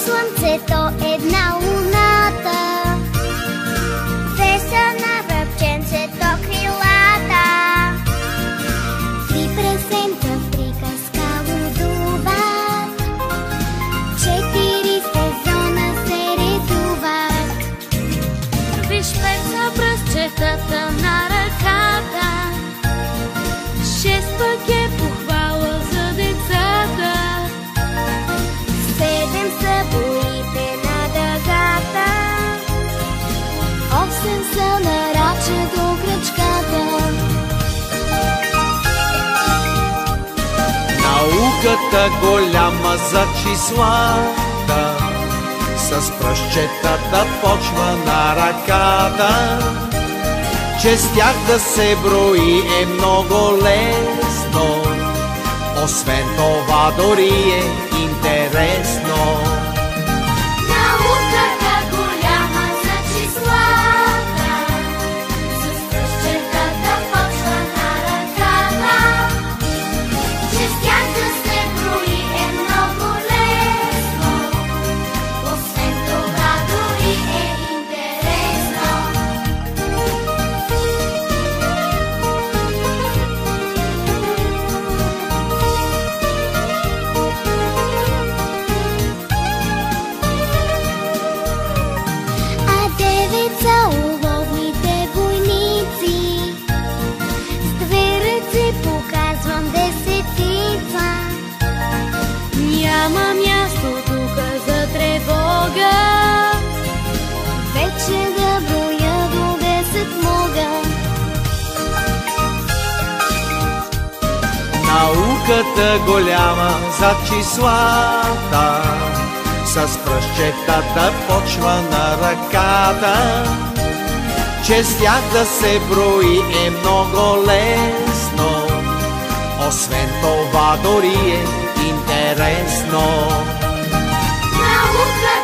слънцето, една луната, две са на ръбченцето крилата, три прасенца в приказка лудуват, четири сезона се редуват. Виж пет са пръстчетата на ръката, шест пък е похвала за децата, седем са боите на дъгата, осем са на раче до кръчката. Науката голяма за числата, с пръстчетата почва на ръката, че с тях да се брои е много лесно, освен това дори е интересно. науката голяма за числата, с пръстчетата почва на ръката, че с тях да се брои е много лесно, освен това дори е интересно. А девет са уловните войници, с две ръце показвам десетица. Няма място тук за тревога, Вече да броя до 10 мога. Науката голяма за числата, с пръстчетата почва на ръката, че с тях да се брои е много лесно, освен това дори е интересно. науката